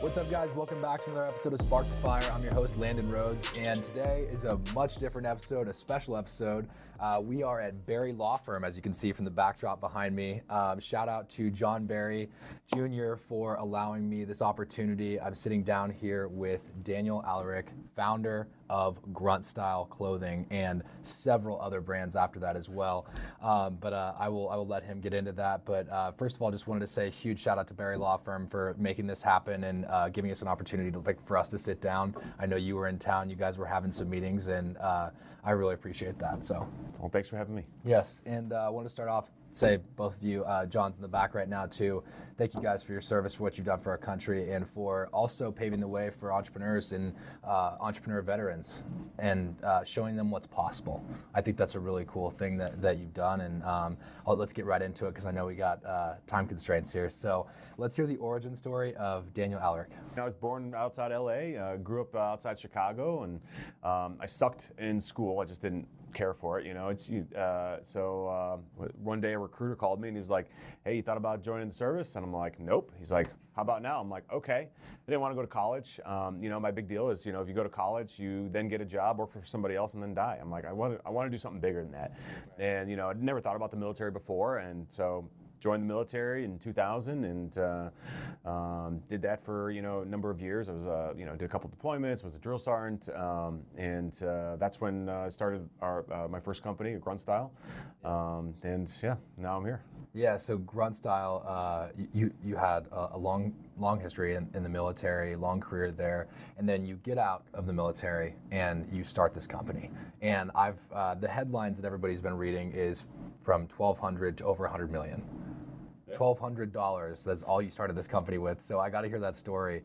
What's up, guys? Welcome back to another episode of Spark the Fire. I'm your host, Landon Rhodes, and today is a much different episode, a special episode. We are at Barry Law Firm, as you can see from the backdrop behind me. Shout out to John Barry Jr. for allowing me this opportunity. I'm sitting down here with Daniel Alarik, founder of Grunt Style clothing and several other brands after that as well. But I will let him get into that. But first of all, just wanted to say a huge shout out to Barry Law Firm for making this happen and giving us an opportunity for us to sit down. I know you were in town, you guys were having some meetings, and I really appreciate that. So, well, thanks for having me. Yes, and I want to start off, say both of you, John's in the back right now too. Thank you guys for your service, for what you've done for our country, and for also paving the way for entrepreneurs and entrepreneur veterans and showing them what's possible. I think that's a really cool thing that you've done, and let's get right into it because I know we got time constraints here. So let's hear the origin story of Daniel Alarik. I was born outside LA, grew up outside Chicago, and I sucked in school. I just didn't care for it, you know. So one day a recruiter called me and he's like, "Hey, you thought about joining the service?" And I'm like, "Nope." He's like, "How about now?" I'm like, "Okay." I didn't want to go to college. My big deal is, if you go to college, you then get a job, work for somebody else, and then die. I'm like, I want to do something bigger than that. And I'd never thought about the military before, and so joined the military in 2000 and did that for a number of years. I was did a couple deployments, was a drill sergeant, and that's when I started my first company, Grunt Style, and now I'm here. Yeah, so Grunt Style, you had a long history in the military, long career there, and then you get out of the military and you start this company. And the headlines that everybody's been reading is from 1,200 to over 100 million. $1,200, that's all you started this company with. So I got to hear that story.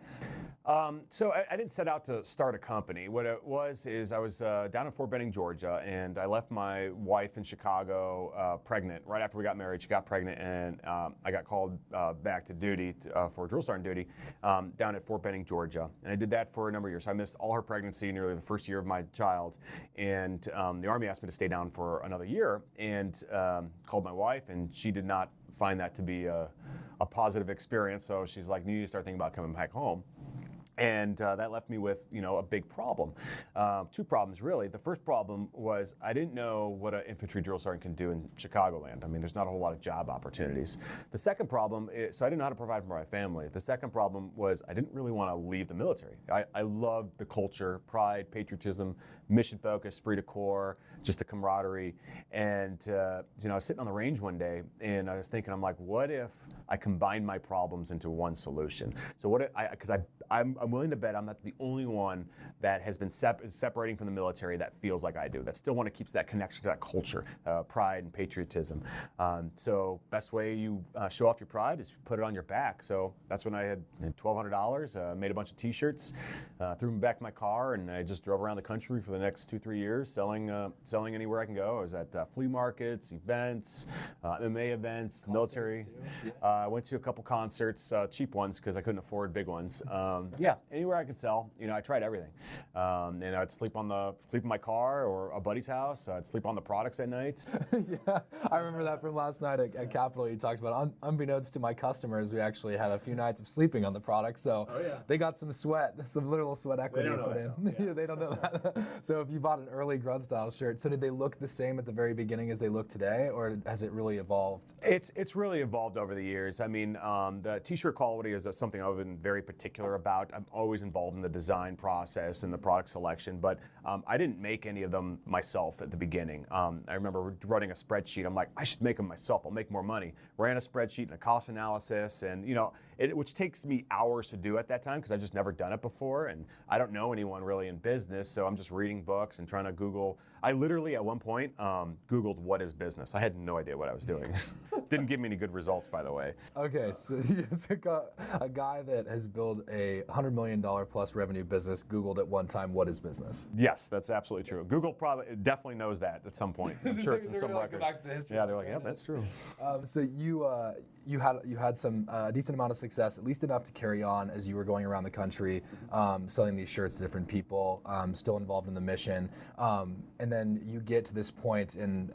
So I didn't set out to start a company. What it was is I was down in Fort Benning, Georgia, and I left my wife in Chicago pregnant. Right after we got married, she got pregnant, and I got called back to duty for drill sergeant duty down at Fort Benning, Georgia. And I did that for a number of years. So I missed all her pregnancy, nearly the first year of my child. And the Army asked me to stay down for another year, and called my wife, and she did not find that to be a positive experience. So she's like, "You need to start thinking about coming back home." And that left me with, a big problem. Two problems, really. The first problem was I didn't know what an infantry drill sergeant can do in Chicagoland. I mean, there's not a whole lot of job opportunities. The second problem is, so I didn't know how to provide for my family. The second problem was I didn't really want to leave the military. I loved the culture, pride, patriotism, mission focus, esprit de corps, just the camaraderie. And, I was sitting on the range one day and I was thinking, I'm like, what if I combine my problems into one solution? So because I'm willing to bet I'm not the only one that has been separating from the military that feels like I do, that still want to keep that connection to that culture, pride and patriotism. So best way you show off your pride is put it on your back. So that's when I had $1,200, made a bunch of t-shirts, threw them back in my car, and I just drove around the country for the next 2-3 years selling anywhere I can go. I was at flea markets, events, MMA events, military. I went to a couple concerts, cheap ones because I couldn't afford big ones. Anywhere I could sell. I tried everything. And I'd sleep in my car or a buddy's house. I'd sleep on the products at night. Yeah, I remember that from last night at Capitol. You talked about, unbeknownst to my customers, we actually had a few nights of sleeping on the product. So they got some literal sweat equity put in. Yeah. They don't know that. So if you bought an early Grunt Style shirt, so did they look the same at the very beginning as they look today, or has it really evolved? It's really evolved over the years. I mean, the t-shirt quality is something I've been very particular about. I'm always involved in the design process and the product selection, but I didn't make any of them myself at the beginning. I remember running a spreadsheet. I'm like, I should make them myself. I'll make more money. Ran a spreadsheet and a cost analysis, and which takes me hours to do at that time because I've just never done it before, and I don't know anyone really in business, so I'm just reading books and trying to Google. I literally at one point Googled what is business. I had no idea what I was doing. Didn't give me any good results, by the way. Okay, so a guy that has built a $100 million plus revenue business Googled at one time, what is business? Yes, that's absolutely true. Google definitely knows that at some point. I'm sure it's in some record. Back to the history. Yeah, they're like, yeah, that's true. So you had some decent amount of success, at least enough to carry on as you were going around the country, selling these shirts to different people, still involved in the mission. And then you get to this point and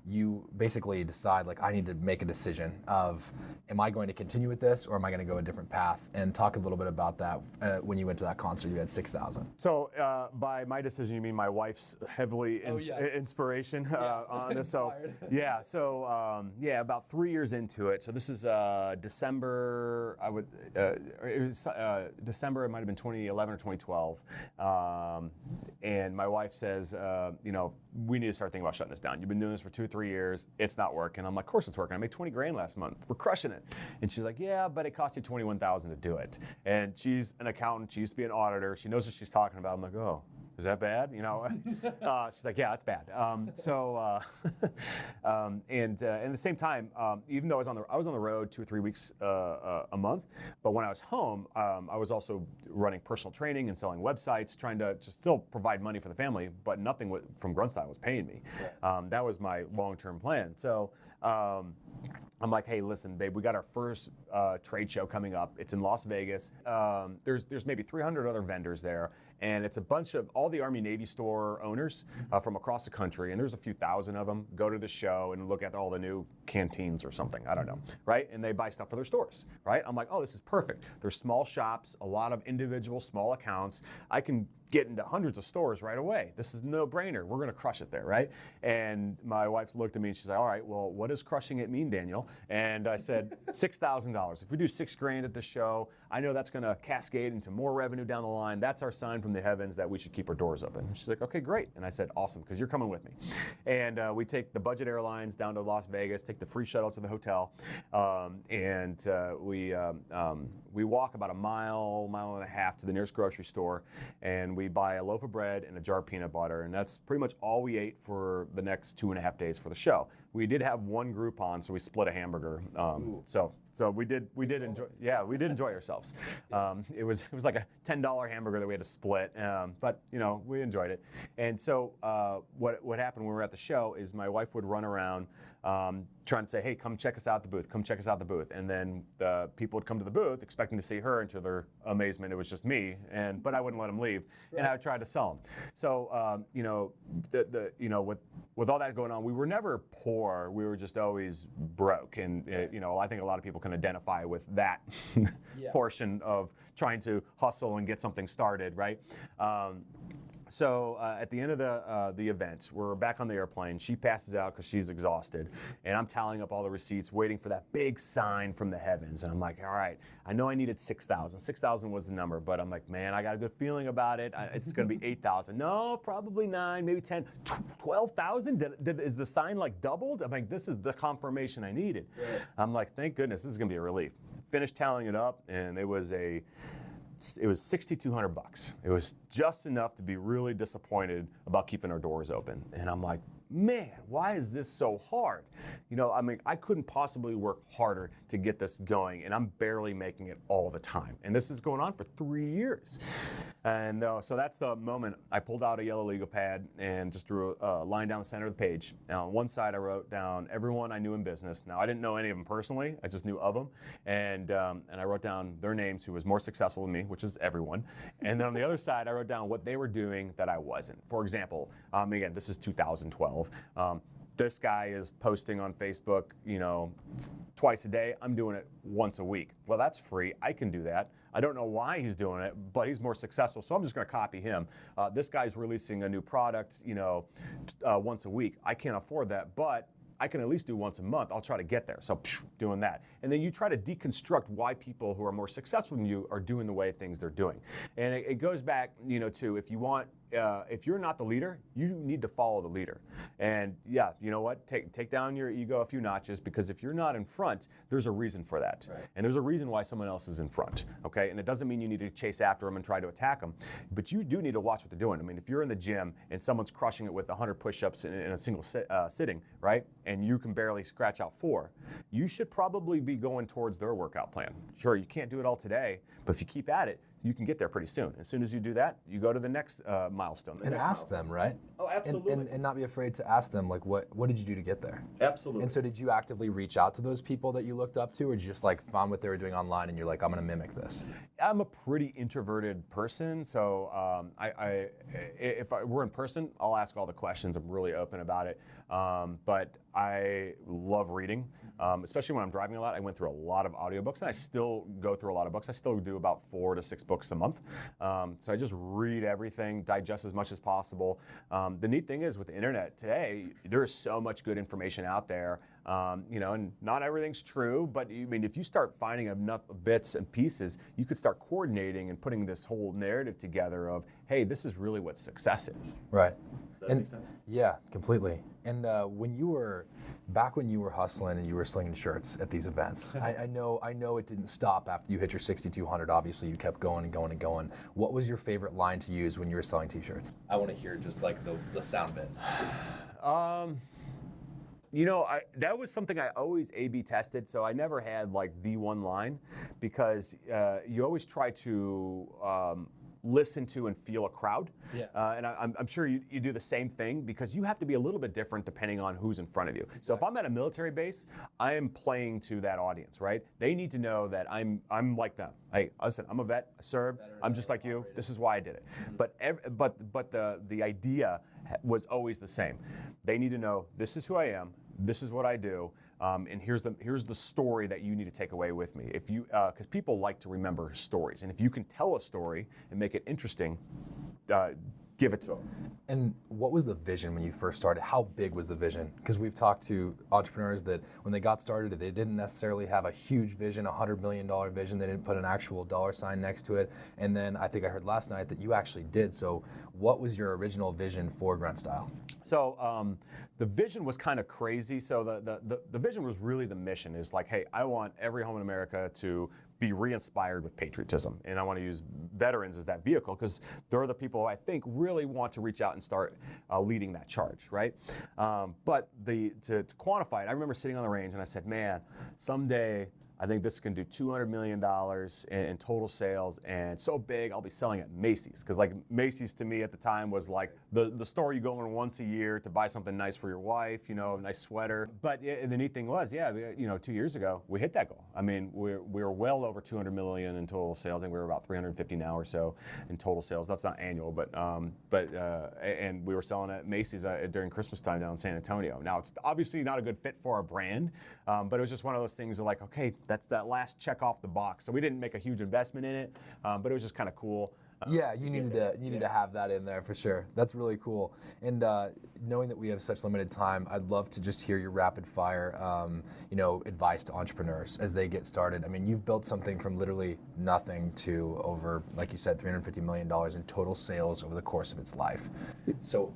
you basically decide, like, I need to make a decision of, am I going to continue with this or am I going to go a different path? And talk a little bit about that. When you went to that concert, you had 6,000. So by my decision, you mean my wife's heavily inspiration on this? So yeah, so about 3 years into it. So this is December. It was December. It might have been 2011 or 2012. And my wife says, we need to start thinking about shutting this down. You've been doing this for 2-3 years. It's not working. I'm like, of course it's working. I made 20 grand last month. We're crushing it. And she's like, yeah, but it cost you 21,000 to do it. And she's an accountant. She used to be an auditor. She knows what she's talking about. I'm like, oh, is that bad? She's like, yeah, it's bad. And at the same time, even though I was on the road 2 or 3 weeks a month, but when I was home, I was also running personal training and selling websites, trying to still provide money for the family, but nothing from Grunt Style was paying me. That was my long-term plan. So I'm like, hey, listen, babe, we got our first trade show coming up. It's in Las Vegas. There's maybe 300 other vendors there, and it's a bunch of all the Army Navy store owners from across the country, and there's a few thousand of them go to the show and look at all the new canteens or something, I don't know, right? And they buy stuff for their stores, right? I'm like, oh, this is perfect. There's small shops, a lot of individual small accounts. I can get into hundreds of stores right away. This is no brainer. We're gonna crush it there, right? And my wife looked at me and she's like, all right, well, what does crushing it mean, Daniel? And I said, $6,000. If we do $6,000 at the show, I know that's gonna cascade into more revenue down the line. That's our sign from the heavens that we should keep our doors open. And she's like, okay, great. And I said, awesome, because you're coming with me. And we take the budget airlines down to Las Vegas, take the free shuttle to the hotel, and we walk about a mile and a half to the nearest grocery store, and we buy a loaf of bread and a jar of peanut butter, and that's pretty much all we ate for the next 2.5 days for the show. We did have one Groupon, so we split a hamburger. So we did enjoy ourselves. It was like a $10 hamburger that we had to split, but we enjoyed it. And so what happened when we were at the show is my wife would run around trying to say, hey, come check us out at the booth, come check us out at the booth. And then the people would come to the booth expecting to see her, and to their amazement, it was just me. But I wouldn't let them leave, and I would try to sell them. So with all that going on, we were never poor. We were just always broke, and I think a lot of people can identify with that portion of trying to hustle and get something started, right? So at the end of the event, we're back on the airplane. She passes out because she's exhausted, and I'm tallying up all the receipts, waiting for that big sign from the heavens. And I'm like, all right, I know I needed 6,000. 6,000 was the number, but I'm like, man, I got a good feeling about it. It's going to be 8,000. No, probably 9, maybe 10, 12,000. Is the sign like doubled? I'm like, this is the confirmation I needed. Yeah. I'm like, thank goodness, this is going to be a relief. Finished tallying it up, and it was $6,200. It was just enough to be really disappointed about keeping our doors open. And I'm like, man, why is this so hard? I couldn't possibly work harder to get this going, and I'm barely making it all the time. And this is going on for 3 years. And so that's the moment I pulled out a yellow legal pad and just drew a line down the center of the page. Now, on one side, I wrote down everyone I knew in business. Now, I didn't know any of them personally. I just knew of them. And I wrote down their names, who was more successful than me, which is everyone. And then on the other side, I wrote down what they were doing that I wasn't. For example, again, this is 2012. This guy is posting on Facebook, twice a day. I'm doing it once a week. Well, that's free. I can do that. I don't know why he's doing it, but he's more successful, so I'm just going to copy him. This guy's releasing a new product, once a week. I can't afford that, but I can at least do once a month. I'll try to get there. So doing that. And then you try to deconstruct why people who are more successful than you are doing the way things they're doing. And it goes back, to if you're not the leader, you need to follow the leader. And yeah, you know what? Take down your ego a few notches, because if you're not in front, there's a reason for that. Right. And there's a reason why someone else is in front, okay? And it doesn't mean you need to chase after them and try to attack them, but you do need to watch what they're doing. If you're in the gym and someone's crushing it with 100 push-ups in a single sitting, right? And you can barely scratch out 4, you should probably be going towards their workout plan. Sure, you can't do it all today, but if you keep at it, you can get there pretty soon. As soon as you do that, you go to the next milestone. And ask them, right? Oh, absolutely. And not be afraid to ask them, like, what did you do to get there? Absolutely. And so did you actively reach out to those people that you looked up to, or did you just like found what they were doing online and you're like, I'm going to mimic this? I'm a pretty introverted person, so if we're in person, I'll ask all the questions. I'm really open about it. But I love reading, especially when I'm driving a lot. I went through a lot of audiobooks, and I still go through a lot of books. I still do about 4 to 6 books a month. So I just read everything, digest as much as possible. The neat thing is with the internet today, there is so much good information out there. And not everything's true, but I mean, if you start finding enough bits and pieces, you could start coordinating and putting this whole narrative together of, hey, this is really what success is. Right. Does that make sense? Yeah, completely. And when you were hustling and you were slinging shirts at these events, I know it didn't stop after you hit your 6,200. Obviously, you kept going and going and going. What was your favorite line to use when you were selling T-shirts? I want to hear just like the sound bit. That was something I always A/B tested, so I never had like the one line, because you always try to listen to and feel a crowd. Yeah. And I'm sure you do the same thing, because you have to be a little bit different depending on who's in front of you. Exactly. So if I'm at a military base, I am playing to that audience, right? They need to know that I'm like them. Hey, listen, I'm a vet, I served, I'm just like you. This is why I did it. Mm-hmm. But the idea was always the same. They need to know, this is who I am, this is what I do, and here's the story that you need to take away with me. If you, because people like to remember stories, and if you can tell a story and make it interesting, give it to them. And what was the vision when you first started? How big was the vision? Because we've talked to entrepreneurs that when they got started, they didn't necessarily have a huge vision, $100 million vision. They didn't put an actual dollar sign next to it. And then I think I heard last night that you actually did. So what was your original vision for Grunt Style? So the vision was kind of crazy. So the vision was really the mission, is like, hey, I want every home in America to be re-inspired with patriotism. And I want to use veterans as that vehicle, because they're the people I think really want to reach out and start leading that charge, right? But to quantify it, I remember sitting on the range and I said, man, someday I think this can do $200 million in total sales, and so big I'll be selling at Macy's. Because like Macy's to me at the time was like the store you go in once a year to buy something nice for your wife, a nice sweater. But the neat thing was, 2 years ago we hit that goal. I mean, we were well over 200 million in total sales, and we were about 350 now or so in total sales. That's not annual, and we were selling at Macy's during Christmas time down in San Antonio. Now it's obviously not a good fit for our brand, but it was just one of those things of like, okay, that's that last check off the box. So we didn't make a huge investment in it, but it was just kind of cool. You needed to have that in there for sure. That's really cool. And knowing that we have such limited time, I'd love to just hear your rapid fire, advice to entrepreneurs as they get started. I mean, you've built something from literally nothing to over, like you said, $350 million in total sales over the course of its life. So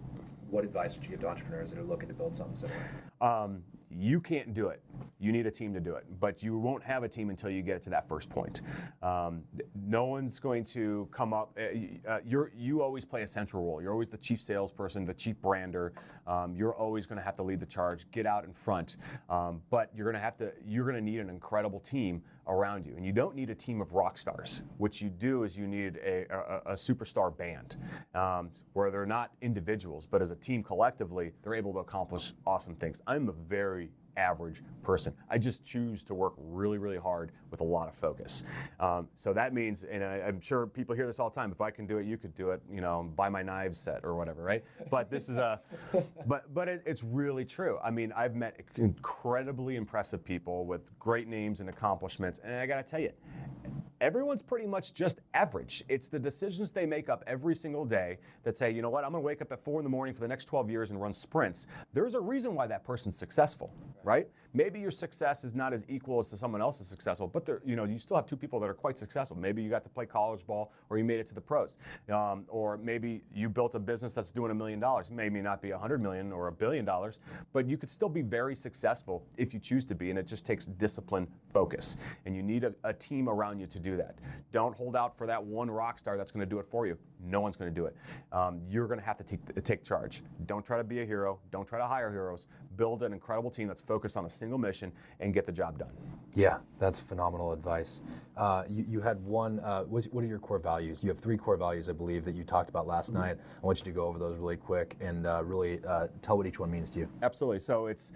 what advice would you give to entrepreneurs that are looking to build something similar? You can't do it. You need a team to do it, but you won't have a team until you get it to that first point. No one's going to come up. You always play a central role. You're always the chief salesperson, the chief brander. You're always going to have to lead the charge, get out in front. But you're going to need an incredible team around you, and you don't need a team of rock stars. What you do is you need a superstar band, where they're not individuals, but as a team collectively, they're able to accomplish awesome things. I'm a very average person. I just choose to work really, really hard with a lot of focus. So that means, and I'm sure people hear this all the time, if I can do it, you could do it, buy my knives set or whatever, right? But this is it's really true. I mean, I've met incredibly impressive people with great names and accomplishments, and I gotta tell you, everyone's pretty much just average. It's the decisions they make up every single day that say, you know what, I'm gonna wake up at 4 in the morning for the next 12 years and run sprints. There's a reason why that person's successful, right? Maybe your success is not as equal as to someone else's successful, but you still have 2 people that are quite successful. Maybe you got to play college ball, or you made it to the pros. Or maybe you built a business that's doing $1 million. Maybe not be 100 million or $1 billion, but you could still be very successful if you choose to be, and it just takes discipline, focus. And you need a team around you to do do that. Don't hold out for that one rock star that's going to do it for you. No one's going to do it. You're going to have to take charge. Don't try to be a hero. Don't try to hire heroes. Build an incredible team that's focused on a single mission and get the job done. Yeah, that's phenomenal advice. You had one, what are your core values? You have 3 core values, I believe, that you talked about last night. I want you to go over those really quick and really tell what each one means to you. Absolutely. So it's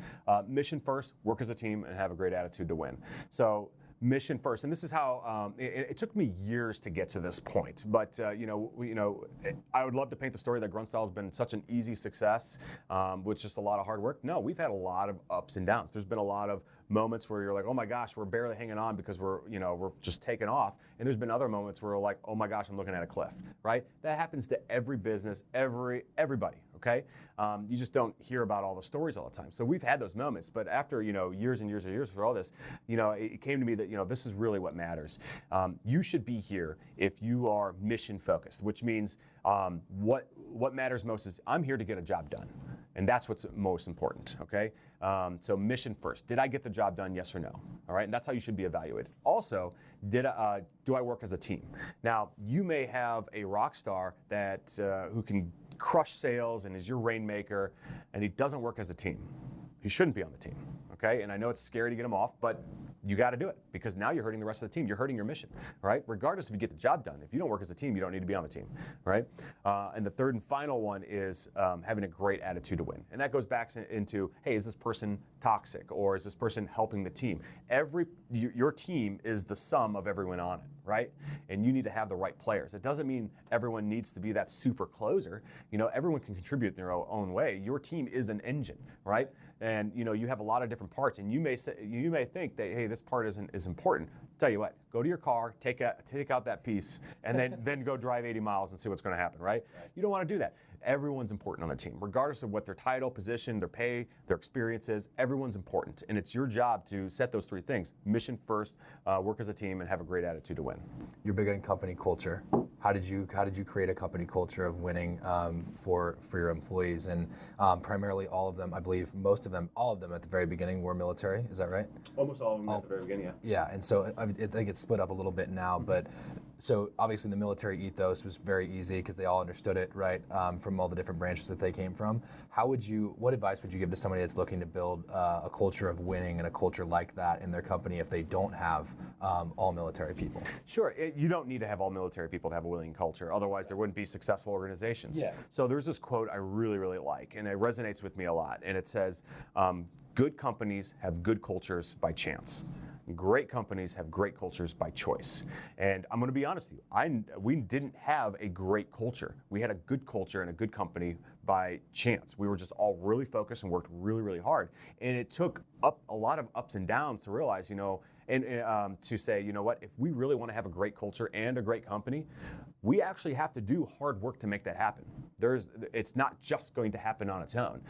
mission first, work as a team, and have a great attitude to win. So mission first, and this is how it took me years to get to this point. But I would love to paint the story that Grunt Style has been such an easy success with just a lot of hard work. No, we've had a lot of ups and downs. There's been a lot of moments where you're like, oh my gosh, we're barely hanging on because we're just taking off. And there's been other moments where we're like, oh my gosh, I'm looking at a cliff, right? That happens to every business, everybody, okay? You just don't hear about all the stories all the time. So we've had those moments, but after, years and years and years for all this, it came to me that, this is really what matters. You should be here if you are mission focused, which means what matters most is I'm here to get a job done. And that's what's most important, okay? So mission first. Did I get the job done, yes or no? All right, and that's how you should be evaluated. Also, do I work as a team? Now, you may have a rock star that who can crush sales and is your rainmaker, and he doesn't work as a team. He shouldn't be on the team, okay? And I know it's scary to get him off, but you got to do it because now you're hurting the rest of the team. You're hurting your mission, right? Regardless if you get the job done. If you don't work as a team, you don't need to be on the team, right? And the third and final one is having a great attitude to win. And that goes back into, hey, is this person toxic or is this person helping the team? Your team is the sum of everyone on it, right? And you need to have the right players. It doesn't mean everyone needs to be that super closer. Everyone can contribute in their own way. Your team is an engine, right? And you have a lot of different parts, and you may think that, hey, this part is important. Tell you what, go to your car, take out that piece, and then go drive 80 miles and see what's going to happen, right? You don't want to do that. Everyone's important on the team, regardless of what their title, position, their pay, their experience is. Everyone's important, and it's your job to set those 3 things: mission first, work as a team, and have a great attitude to win. You're big on company culture. How did you create a company culture of winning for your employees? And primarily all of them, I believe all of them at the very beginning were military. Is that right? Almost all of them at the very beginning, yeah. Yeah, and so I think it's split up a little bit now, but so obviously the military ethos was very easy because they all understood it, right, from all the different branches that they came from. What advice would you give to somebody that's looking to build a culture of winning and a culture like that in their company if they don't have all military people? Sure, you don't need to have all military people to have a winning culture. Otherwise, there wouldn't be successful organizations. Yeah. So there's this quote I really, really like, and it resonates with me a lot. And it says, good companies have good cultures by chance. Great companies have great cultures by choice. And I'm going to be honest with you, we didn't have a great culture. We had a good culture and a good company by chance. We were just all really focused and worked really, really hard. And it took a lot of ups and downs to realize, and to say, you know what, if we really want to have a great culture and a great company, we actually have to do hard work to make that happen. It's not just going to happen on its own.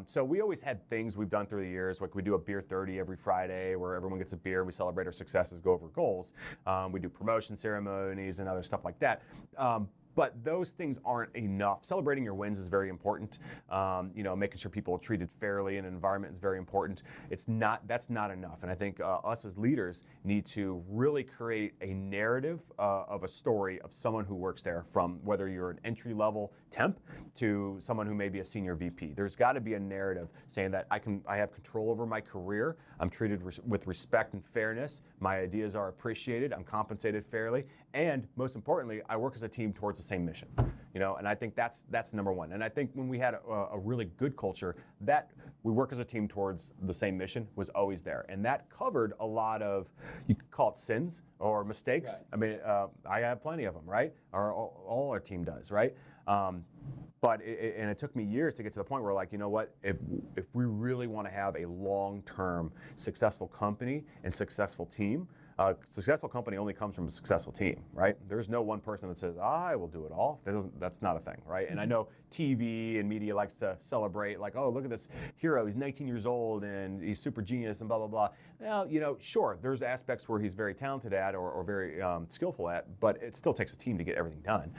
So we always had things we've done through the years, like we do a beer 30 every Friday where everyone gets a beer, we celebrate our successes, go over goals. We do promotion ceremonies and other stuff like that. But those things aren't enough. Celebrating your wins is very important. Making sure people are treated fairly in an environment is very important. That's not enough. And I think us as leaders need to really create a narrative of a story of someone who works there, from whether you're an entry-level temp to someone who may be a senior VP. There's got to be a narrative saying that I have control over my career. I'm treated with respect and fairness. My ideas are appreciated. I'm compensated fairly. And most importantly, I work as a team towards the same mission. And I think that's number one. And I think when we had a really good culture, that we work as a team towards the same mission was always there. And that covered a lot of, you could call it sins or mistakes. Right. I mean, I have plenty of them, right? All our team does, right? But it took me years to get to the point where, like, you know what, if we really want to have a long-term successful company and successful team, successful company only comes from a successful team, right? There's no one person that says, I will do it all. That's not a thing, right? Mm-hmm. And I know TV and media likes to celebrate, like, oh, look at this hero. He's 19 years old and he's super genius and blah, blah, blah. Well, sure, there's aspects where he's very talented at or very skillful at, but it still takes a team to get everything done.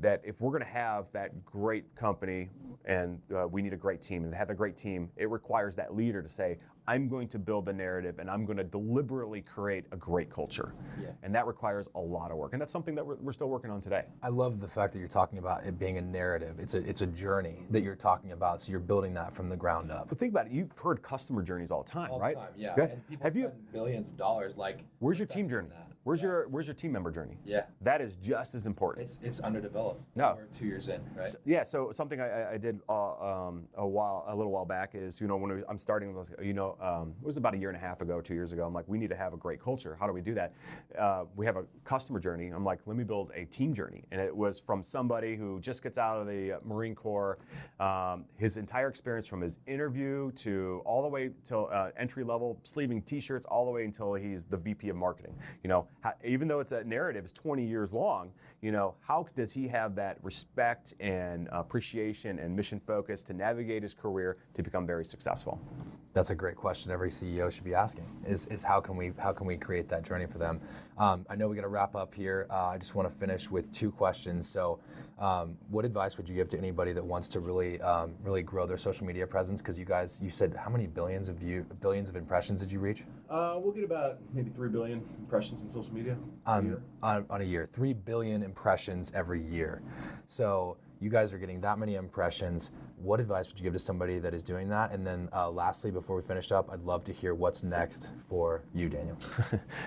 That if we're going to have that great company and we need a great team, and to have a great team, it requires that leader to say, I'm going to build the narrative and I'm going to deliberately create a great culture. Yeah. And that requires a lot of work. And that's something that we're still working on today. I love the fact that you're talking about it being a narrative. It's a journey that you're talking about, so you're building that from the ground up. But think about it, you've heard customer journeys all the time, All right? the time, yeah. Okay. And people spend billions of dollars where's your team journey? that. Where's your team member journey? Yeah. That is just as important. It's underdeveloped. No. We're 2 years in, right? So something I did a little while back is, when I'm starting, it was about a year and a half ago, 2 years ago. I'm like, we need to have a great culture. How do we do that? We have a customer journey. I'm like, let me build a team journey. And it was from somebody who just gets out of the Marine Corps, his entire experience from his interview to all the way till entry level, sleeving T-shirts, all the way until he's the VP of marketing. Even though that narrative is 20 years long, how does he have that respect and appreciation and mission focus to navigate his career to become very successful? That's a great question every CEO should be asking, is how can we create that journey for them? I know we're going to wrap up here. I just want to finish with 2 questions. So what advice would you give to anybody that wants to really grow their social media presence? Because you said how many billions of impressions did you reach? We'll get about maybe 3 billion impressions in social media on a year. 3 billion impressions every year. So you guys are getting that many impressions. What advice would you give to somebody that is doing that? And then lastly, before we finish up, I'd love to hear what's next for you, Daniel.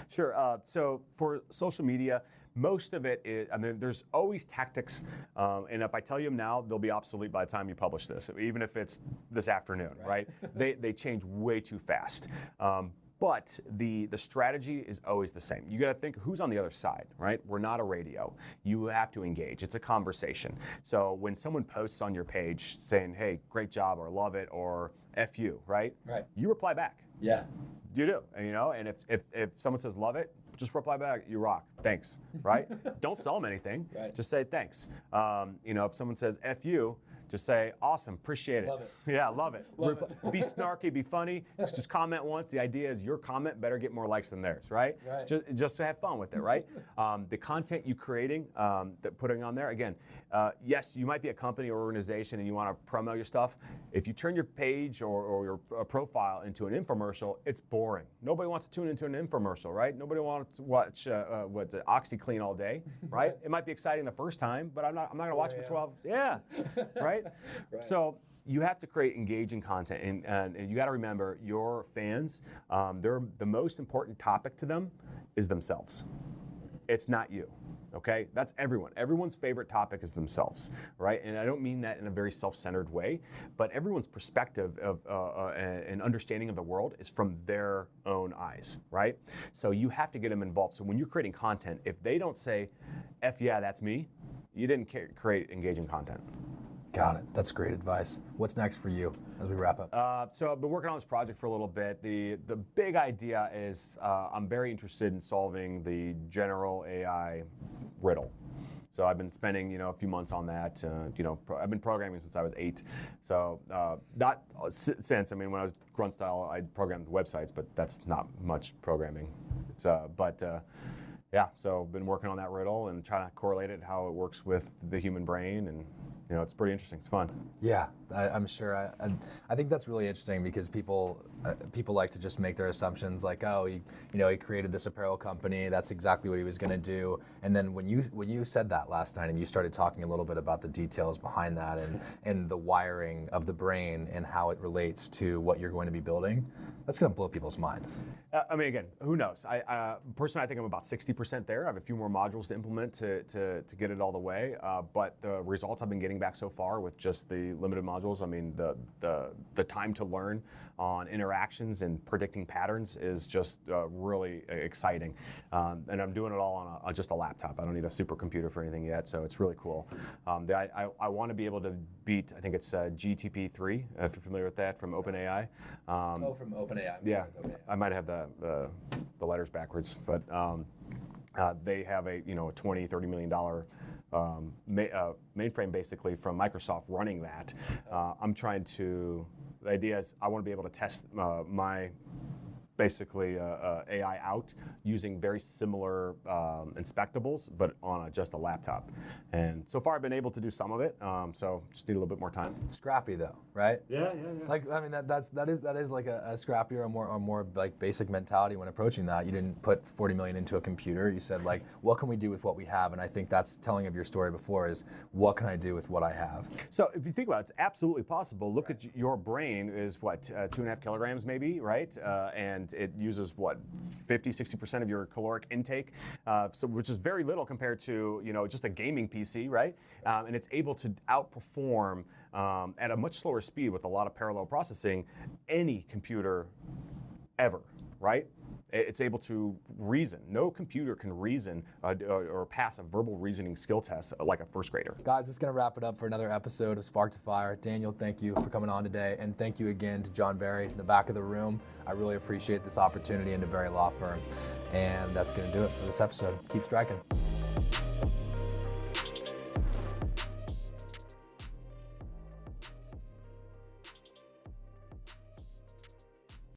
Sure. So for social media, most of it is, there's always tactics, and if I tell you them now, they'll be obsolete by the time you publish this, even if it's this afternoon, right? They change way too fast. But the strategy is always the same. You got to think who's on the other side, right? We're not a radio. You have to engage. It's a conversation. So when someone posts on your page saying, "Hey, great job," or "Love it," or "F you," right? You reply back. Yeah. You do, and if someone says "Love it," just reply back, "You rock, thanks," right? Don't sell them anything. Right. Just say thanks. If someone says "F you," just say, "Awesome, appreciate it." Love it. Yeah, love it. Love it. Be snarky, be funny. Just comment once. The idea is your comment better get more likes than theirs, right? Just to have fun with it, right? The content you creating, putting on there, again, yes, you might be a company or organization and you want to promote your stuff. If you turn your page or your profile into an infomercial, it's boring. Nobody wants to tune into an infomercial, right? Nobody wants to watch OxyClean all day, right? It might be exciting the first time, but I'm not going to watch it for 12. Yeah, right? So you have to create engaging content, and you got to remember your fans, the most important topic to them is themselves. It's not you. Okay, that's everyone. Everyone's favorite topic is themselves, right? And I don't mean that in a very self-centered way, but everyone's perspective of and understanding of the world is from their own eyes, right? So you have to get them involved. So when you're creating content, if they don't say, "F yeah, that's me," you didn't create engaging content. Got it. That's great advice. What's next for you as we wrap up? So I've been working on this project for a little bit. The big idea is I'm very interested in solving the general AI riddle. So I've been spending a few months on that. I've been programming since I was 8. So not since. When I was Grunt Style, I programmed websites, but that's not much programming. So I've been working on that riddle and trying to correlate it, how it works with the human brain, and it's pretty interesting. It's fun. Yeah, I'm sure. I think that's really interesting because people like to just make their assumptions like, oh, he created this apparel company. That's exactly what he was going to do. And then when you said that last night and you started talking a little bit about the details behind that and the wiring of the brain and how it relates to what you're going to be building, that's going to blow people's minds. Again, who knows? Personally, I think I'm about 60% there. I have a few more modules to implement to get it all the way. But the results I've been getting back so far with just the limited modules, the time to learn on interactions and predicting patterns is just really exciting. And I'm doing it all on just a laptop. I don't need a supercomputer for anything yet, so it's really cool. I want to be able to beat, I think it's GTP3, if you're familiar with that, from OpenAI. From OpenAI. Yeah, I might have the letters backwards, but they have a $20-30 million mainframe basically from Microsoft running that. The idea is I want to be able to test my basically AI out using very similar inspectables, but on just a laptop. And so far I've been able to do some of it, so just need a little bit more time. Scrappy though, right? Yeah. Like, I mean, that is like a scrappier or more like basic mentality when approaching that. You didn't put 40 million into a computer. You said like, what can we do with what we have? And I think that's telling of your story before is what can I do with what I have? So if you think about it, it's absolutely possible. Look at your brain is what, 2.5 kilograms maybe, right? And it uses what, 50-60% of your caloric intake, so which is very little compared to just a gaming PC, right? And it's able to outperform at a much slower speed with a lot of parallel processing any computer ever, right? It's able to reason. No computer can reason or pass a verbal reasoning skill test like a first grader. Guys, this is going to wrap it up for another episode of Spark to Fire. Daniel, thank you for coming on today. And thank you again to John Barry in the back of the room. I really appreciate this opportunity and to Barry Law Firm. And that's going to do it for this episode. Keep striking.